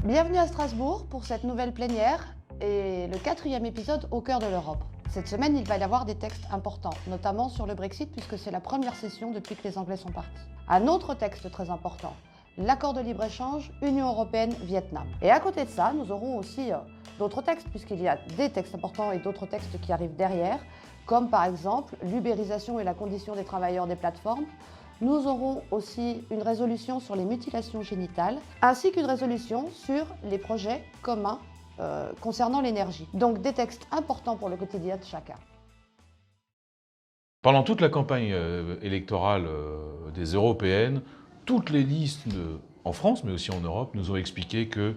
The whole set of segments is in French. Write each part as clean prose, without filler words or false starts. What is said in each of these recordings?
Bienvenue à Strasbourg pour cette nouvelle plénière et le 4e épisode au cœur de l'Europe. Cette semaine, il va y avoir des textes importants, notamment sur le Brexit puisque c'est la première session depuis que les Anglais sont partis. Un autre texte très important, l'accord de libre-échange Union européenne-Vietnam. Et à côté de ça, nous aurons aussi d'autres textes puisqu'il y a des textes importants et d'autres textes qui arrivent derrière, comme par exemple l'ubérisation et la condition des travailleurs des plateformes. Nous aurons aussi une résolution sur les mutilations génitales, ainsi qu'une résolution sur les projets communs concernant l'énergie. Donc des textes importants pour le quotidien de chacun. Pendant toute la campagne électorale des européennes, toutes les listes en France, mais aussi en Europe, nous ont expliqué que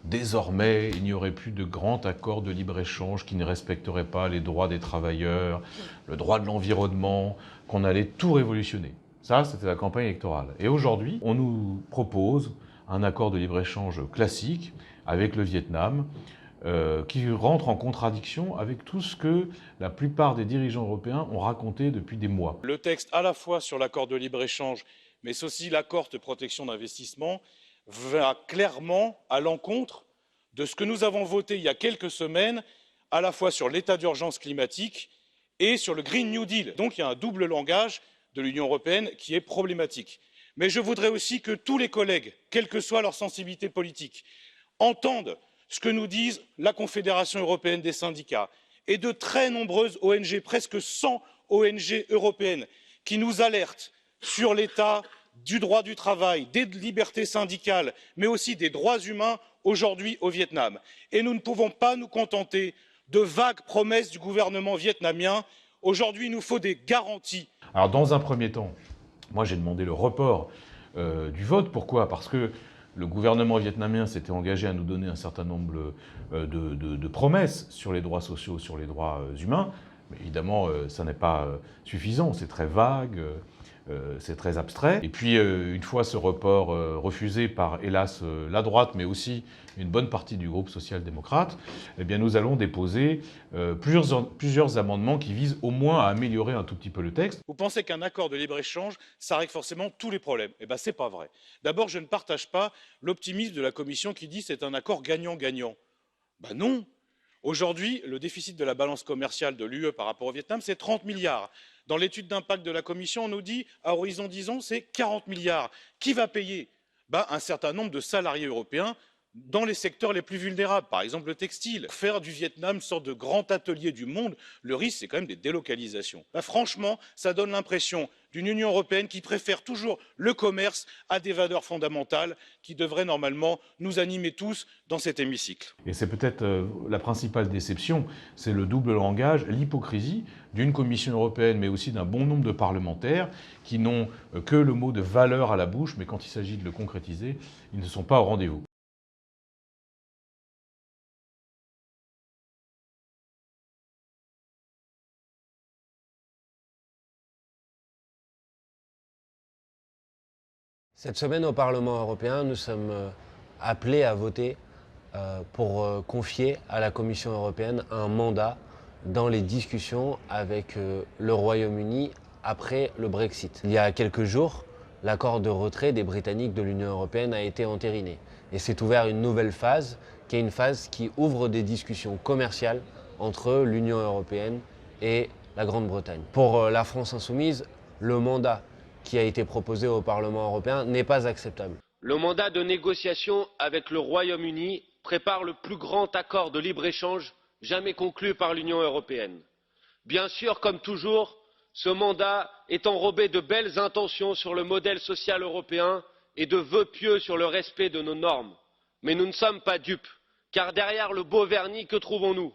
désormais, il n'y aurait plus de grand accord de libre-échange qui ne respecterait pas les droits des travailleurs, le droit de l'environnement, qu'on allait tout révolutionner. Ça, c'était la campagne électorale. Et aujourd'hui, on nous propose un accord de libre-échange classique avec le Vietnam, qui rentre en contradiction avec tout ce que la plupart des dirigeants européens ont raconté depuis des mois. Le texte à la fois sur l'accord de libre-échange, mais aussi l'accord de protection d'investissement, va clairement à l'encontre de ce que nous avons voté il y a quelques semaines, à la fois sur l'état d'urgence climatique et sur le Green New Deal. Donc il y a un double langage de l'Union européenne qui est problématique. Mais je voudrais aussi que tous les collègues, quelle que soit leur sensibilité politique, entendent ce que nous disent la Confédération européenne des syndicats et de très nombreuses ONG, presque 100 ONG européennes, qui nous alertent sur l'état du droit du travail, des libertés syndicales, mais aussi des droits humains aujourd'hui au Vietnam. Et nous ne pouvons pas nous contenter de vagues promesses du gouvernement vietnamien. Aujourd'hui, il nous faut des garanties. Alors, dans un premier temps, moi j'ai demandé le report du vote. Pourquoi? Parce que le gouvernement vietnamien s'était engagé à nous donner un certain nombre de promesses sur les droits sociaux, sur les droits humains. Mais évidemment, ça n'est pas suffisant, c'est très vague, c'est très abstrait. Et puis, une fois ce report refusé par, hélas, la droite, mais aussi une bonne partie du groupe social-démocrate, eh bien, nous allons déposer plusieurs amendements qui visent au moins à améliorer un tout petit peu le texte. Vous pensez qu'un accord de libre-échange, ça règle forcément tous les problèmes? Eh bien, ce n'est pas vrai. D'abord, je ne partage pas l'optimisme de la Commission qui dit que c'est un accord gagnant-gagnant. Ben non. Aujourd'hui, le déficit de la balance commerciale de l'UE par rapport au Vietnam, c'est 30 milliards. Dans l'étude d'impact de la Commission, on nous dit, à horizon 10 ans, c'est 40 milliards. Qui va payer? Un certain nombre de salariés européens dans les secteurs les plus vulnérables, par exemple le textile. Faire du Vietnam une sorte de grand atelier du monde, le risque, c'est quand même des délocalisations. Franchement, ça donne l'impression d'une Union européenne qui préfère toujours le commerce à des valeurs fondamentales qui devraient normalement nous animer tous dans cet hémicycle. Et c'est peut-être la principale déception, c'est le double langage, l'hypocrisie d'une Commission européenne, mais aussi d'un bon nombre de parlementaires qui n'ont que le mot de valeur à la bouche, mais quand il s'agit de le concrétiser, ils ne sont pas au rendez-vous. Cette semaine au Parlement européen, nous sommes appelés à voter pour confier à la Commission européenne un mandat dans les discussions avec le Royaume-Uni après le Brexit. Il y a quelques jours, l'accord de retrait des Britanniques de l'Union européenne a été entériné. Et s'est ouvert une nouvelle phase, qui est une phase qui ouvre des discussions commerciales entre l'Union européenne et la Grande-Bretagne. Pour la France insoumise, le mandat qui a été proposé au Parlement européen n'est pas acceptable. Le mandat de négociation avec le Royaume-Uni prépare le plus grand accord de libre-échange jamais conclu par l'Union européenne. Bien sûr, comme toujours, ce mandat est enrobé de belles intentions sur le modèle social européen et de vœux pieux sur le respect de nos normes. Mais nous ne sommes pas dupes, car derrière le beau vernis, que trouvons-nous?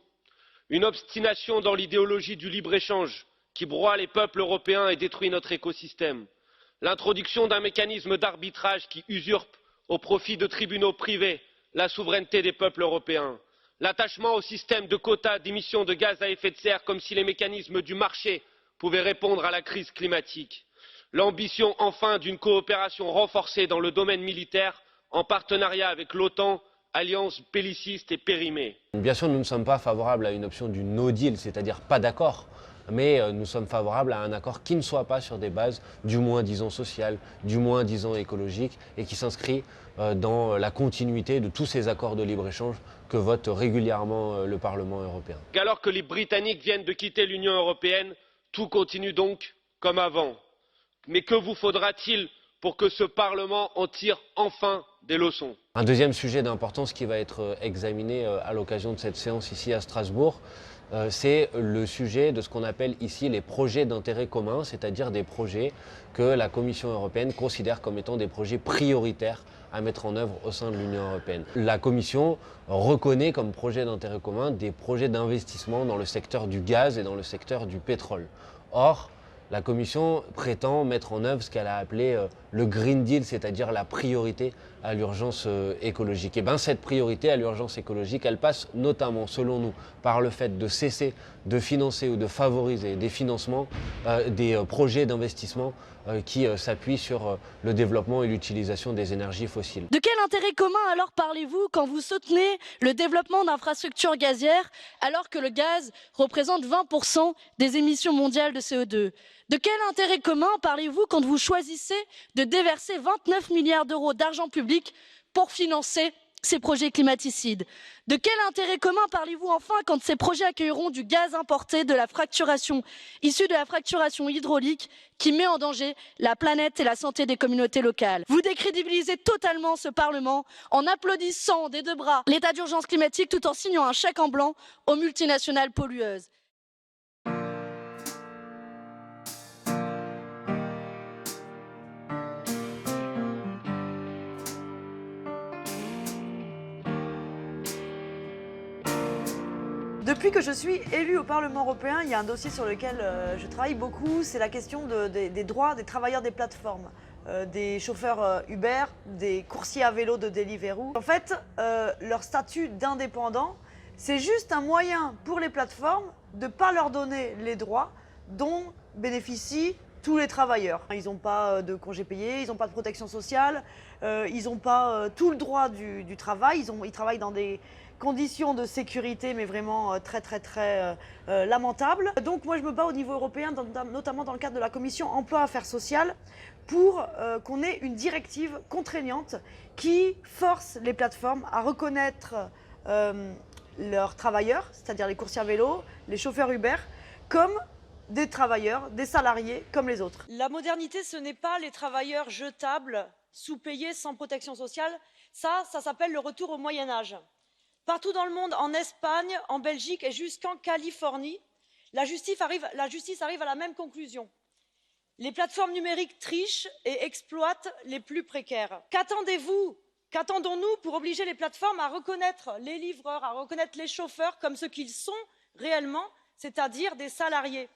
Une obstination dans l'idéologie du libre-échange qui broie les peuples européens et détruit notre écosystème. L'introduction d'un mécanisme d'arbitrage qui usurpe au profit de tribunaux privés la souveraineté des peuples européens. L'attachement au système de quotas d'émissions de gaz à effet de serre comme si les mécanismes du marché pouvaient répondre à la crise climatique. L'ambition enfin d'une coopération renforcée dans le domaine militaire en partenariat avec l'OTAN, alliance belliciste et périmée. Bien sûr, nous ne sommes pas favorables à une option du no deal, c'est-à-dire pas d'accord mais nous sommes favorables à un accord qui ne soit pas sur des bases du moins disons sociales, du moins disons écologiques et qui s'inscrit dans la continuité de tous ces accords de libre-échange que vote régulièrement le Parlement européen. Alors que les Britanniques viennent de quitter l'Union européenne, tout continue donc comme avant. Mais que vous faudra-t-il pour que ce Parlement en tire enfin des leçons? Un deuxième sujet d'importance qui va être examiné à l'occasion de cette séance ici à Strasbourg, c'est le sujet de ce qu'on appelle ici les projets d'intérêt commun, c'est-à-dire des projets que la Commission européenne considère comme étant des projets prioritaires à mettre en œuvre au sein de l'Union européenne. La Commission reconnaît comme projet d'intérêt commun des projets d'investissement dans le secteur du gaz et dans le secteur du pétrole. Or, la Commission prétend mettre en œuvre ce qu'elle a appelé le Green Deal, c'est-à-dire la priorité à l'urgence écologique. Et bien cette priorité à l'urgence écologique, elle passe notamment, selon nous, par le fait de cesser de financer ou de favoriser des financements, des projets d'investissement qui s'appuient sur le développement et l'utilisation des énergies fossiles. De quel intérêt commun alors parlez-vous quand vous soutenez le développement d'infrastructures gazières alors que le gaz représente 20% des émissions mondiales de CO2 ? De quel intérêt commun parlez-vous quand vous choisissez de déverser 29 milliards d'euros d'argent public pour financer ces projets climaticides? De quel intérêt commun parlez-vous enfin quand ces projets accueilleront du gaz importé de la fracturation, issu de la fracturation hydraulique qui met en danger la planète et la santé des communautés locales? Vous décrédibilisez totalement ce Parlement en applaudissant des deux bras l'état d'urgence climatique tout en signant un chèque en blanc aux multinationales pollueuses. Depuis que je suis élue au Parlement européen, il y a un dossier sur lequel je travaille beaucoup, c'est la question des droits des travailleurs des plateformes, des chauffeurs Uber, des coursiers à vélo de Deliveroo. En fait, leur statut d'indépendant, c'est juste un moyen pour les plateformes de ne pas leur donner les droits dont bénéficient tous les travailleurs. Ils n'ont pas de congés payés, ils n'ont pas de protection sociale, ils n'ont pas tout le droit du travail, ils travaillent dans des conditions de sécurité, mais vraiment très lamentables. Donc moi je me bats au niveau européen, notamment dans le cadre de la commission emploi affaires sociales, pour qu'on ait une directive contraignante qui force les plateformes à reconnaître leurs travailleurs, c'est-à-dire les coursiers à vélo, les chauffeurs Uber, comme des travailleurs, des salariés comme les autres. La modernité, ce n'est pas les travailleurs jetables, sous-payés, sans protection sociale. Ça s'appelle le retour au Moyen-Âge. Partout dans le monde, en Espagne, en Belgique et jusqu'en Californie, la justice arrive à la même conclusion. Les plateformes numériques trichent et exploitent les plus précaires. Qu'attendez-vous? Qu'attendons-nous pour obliger les plateformes à reconnaître les livreurs, à reconnaître les chauffeurs comme ce qu'ils sont réellement, c'est-à-dire des salariés?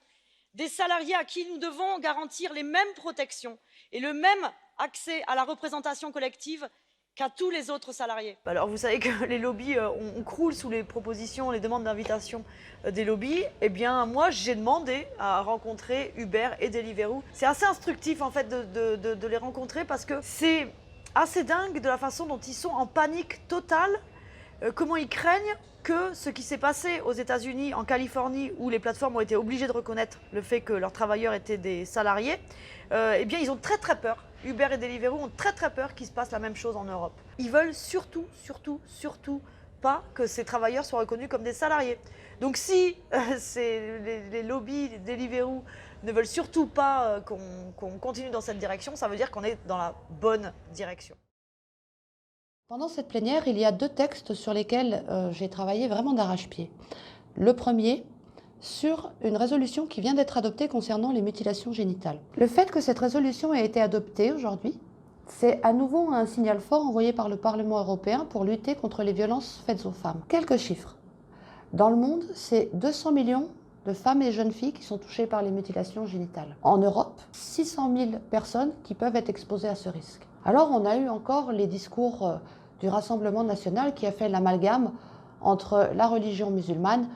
Des salariés à qui nous devons garantir les mêmes protections et le même accès à la représentation collective qu'à tous les autres salariés. Alors vous savez que les lobbies, on croule sous les propositions, les demandes d'invitation des lobbies. Eh bien moi j'ai demandé à rencontrer Uber et Deliveroo. C'est assez instructif en fait de les rencontrer parce que c'est assez dingue de la façon dont ils sont en panique totale, comment ils craignent que ce qui s'est passé aux États-Unis, en Californie, où les plateformes ont été obligées de reconnaître le fait que leurs travailleurs étaient des salariés, eh bien ils ont très peur. Uber et Deliveroo ont très peur qu'il se passe la même chose en Europe. Ils veulent surtout pas que ces travailleurs soient reconnus comme des salariés. Donc si les lobbies Deliveroo ne veulent surtout pas qu'on continue dans cette direction, ça veut dire qu'on est dans la bonne direction. Pendant cette plénière, il y a deux textes sur lesquels j'ai travaillé vraiment d'arrache-pied. Le premier, sur une résolution qui vient d'être adoptée concernant les mutilations génitales. Le fait que cette résolution ait été adoptée aujourd'hui, c'est à nouveau un signal fort envoyé par le Parlement européen pour lutter contre les violences faites aux femmes. Quelques chiffres. Dans le monde, c'est 200 millions de femmes et jeunes filles qui sont touchées par les mutilations génitales. En Europe, 600 000 personnes qui peuvent être exposées à ce risque. Alors on a eu encore les discours du Rassemblement national qui a fait l'amalgame entre la religion musulmane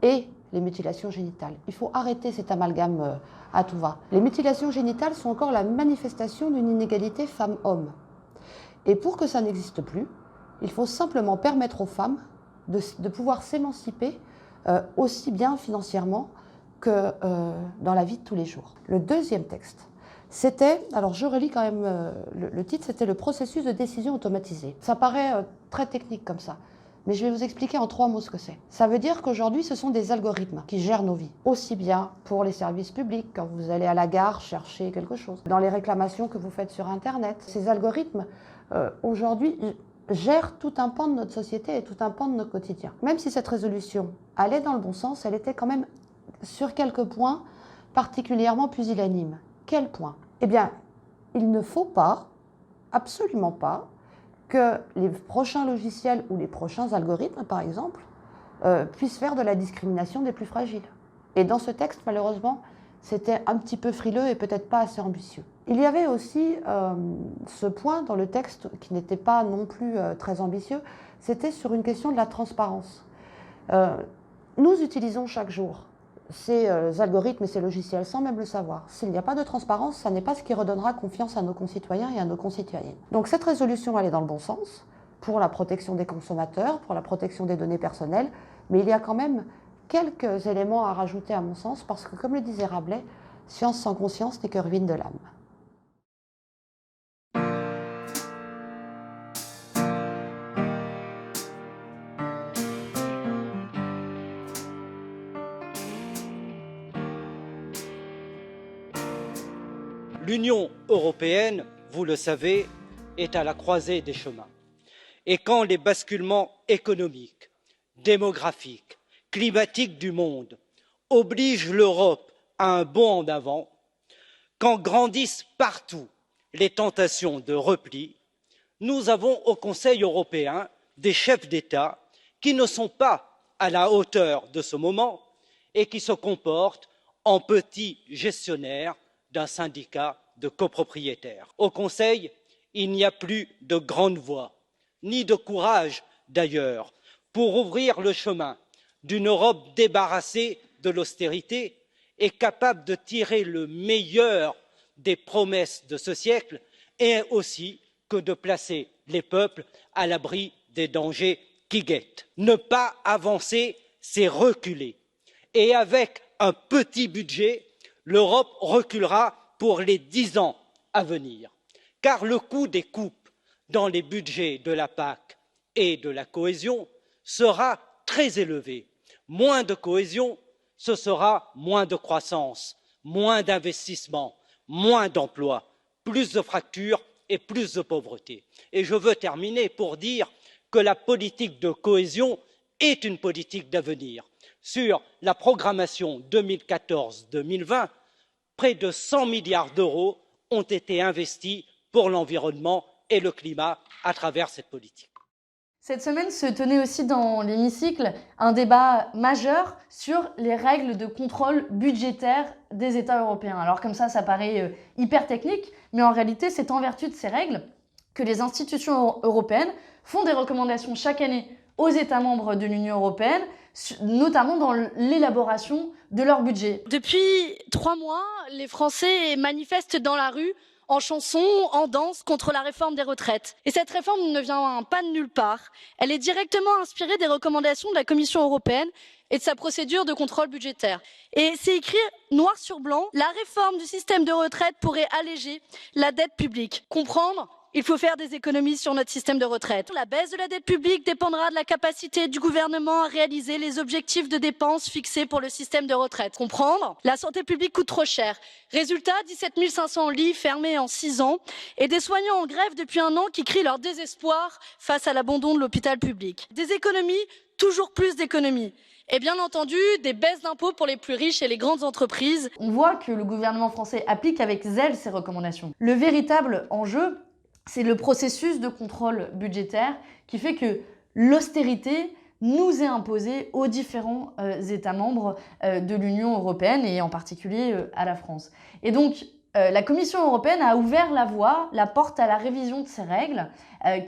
et les mutilations génitales. Il faut arrêter cet amalgame à tout va. Les mutilations génitales sont encore la manifestation d'une inégalité femmes-hommes. Et pour que ça n'existe plus, il faut simplement permettre aux femmes de pouvoir s'émanciper aussi bien financièrement que dans la vie de tous les jours. Le deuxième texte, c'était, alors je relis quand même le titre, c'était le processus de décision automatisé. Ça paraît très technique comme ça, mais je vais vous expliquer en 3 mots ce que c'est. Ça veut dire qu'aujourd'hui, ce sont des algorithmes qui gèrent nos vies, aussi bien pour les services publics, quand vous allez à la gare chercher quelque chose, dans les réclamations que vous faites sur Internet. Ces algorithmes, aujourd'hui, gèrent tout un pan de notre société et tout un pan de notre quotidien. Même si cette résolution allait dans le bon sens, elle était quand même, sur quelques points, particulièrement pusillanime. Quel point? Eh bien, il ne faut pas, absolument pas, que les prochains logiciels ou les prochains algorithmes, par exemple, puissent faire de la discrimination des plus fragiles. Et dans ce texte, malheureusement, c'était un petit peu frileux et peut-être pas assez ambitieux. Il y avait aussi ce point dans le texte qui n'était pas non plus très ambitieux, c'était sur une question de la transparence. Nous utilisons chaque jour ces algorithmes et ces logiciels sans même le savoir. S'il n'y a pas de transparence, ça n'est pas ce qui redonnera confiance à nos concitoyens et à nos concitoyennes. Donc cette résolution, elle est dans le bon sens, pour la protection des consommateurs, pour la protection des données personnelles, mais il y a quand même quelques éléments à rajouter à mon sens, parce que comme le disait Rabelais, science sans conscience n'est que ruine de l'âme. L'Union européenne, vous le savez, est à la croisée des chemins. Et quand les basculements économiques, démographiques, climatiques du monde obligent l'Europe à un bond en avant, quand grandissent partout les tentations de repli, nous avons au Conseil européen des chefs d'État qui ne sont pas à la hauteur de ce moment et qui se comportent en petits gestionnaires d'un syndicat de copropriétaires. Au Conseil, il n'y a plus de grande voix, ni de courage d'ailleurs, pour ouvrir le chemin d'une Europe débarrassée de l'austérité et capable de tirer le meilleur des promesses de ce siècle, et aussi que de placer les peuples à l'abri des dangers qui guettent. Ne pas avancer, c'est reculer. Et avec un petit budget, l'Europe reculera pour les 10 ans à venir, car le coût des coupes dans les budgets de la PAC et de la cohésion sera très élevé. Moins de cohésion, ce sera moins de croissance, moins d'investissement, moins d'emplois, plus de fractures et plus de pauvreté. Et je veux terminer pour dire que la politique de cohésion est une politique d'avenir. Sur la programmation 2014-2020, près de 100 milliards d'euros ont été investis pour l'environnement et le climat à travers cette politique. Cette semaine se tenait aussi dans l'hémicycle un débat majeur sur les règles de contrôle budgétaire des États européens. Alors comme ça paraît hyper technique, mais en réalité, c'est en vertu de ces règles que les institutions européennes font des recommandations chaque année aux États membres de l'Union européenne, notamment dans l'élaboration de leur budget. Depuis 3 mois, les Français manifestent dans la rue en chanson, en danse, contre la réforme des retraites. Et cette réforme ne vient pas de nulle part. Elle est directement inspirée des recommandations de la Commission européenne et de sa procédure de contrôle budgétaire. Et c'est écrit noir sur blanc, la réforme du système de retraite pourrait alléger la dette publique. Comprendre ? Il faut faire des économies sur notre système de retraite. La baisse de la dette publique dépendra de la capacité du gouvernement à réaliser les objectifs de dépenses fixés pour le système de retraite. Comprendre ? La santé publique coûte trop cher. Résultat, 17 500 lits fermés en 6 ans et des soignants en grève depuis 1 an qui crient leur désespoir face à l'abandon de l'hôpital public. Des économies, toujours plus d'économies. Et bien entendu, des baisses d'impôts pour les plus riches et les grandes entreprises. On voit que le gouvernement français applique avec zèle ces recommandations. Le véritable enjeu, c'est le processus de contrôle budgétaire qui fait que l'austérité nous est imposée aux différents États membres de l'Union européenne et en particulier à la France. Et donc, la Commission européenne a ouvert la porte à la révision de ces règles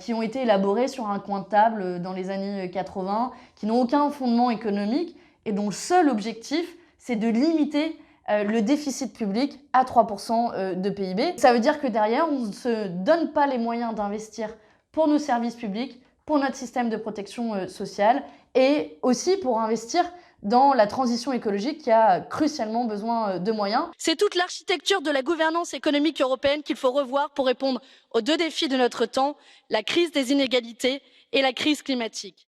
qui ont été élaborées sur un coin de table dans les années 80, qui n'ont aucun fondement économique et dont le seul objectif, c'est de limiter le déficit public à 3% de PIB. Ça veut dire que derrière, on ne se donne pas les moyens d'investir pour nos services publics, pour notre système de protection sociale et aussi pour investir dans la transition écologique qui a crucialement besoin de moyens. C'est toute l'architecture de la gouvernance économique européenne qu'il faut revoir pour répondre aux deux défis de notre temps, la crise des inégalités et la crise climatique.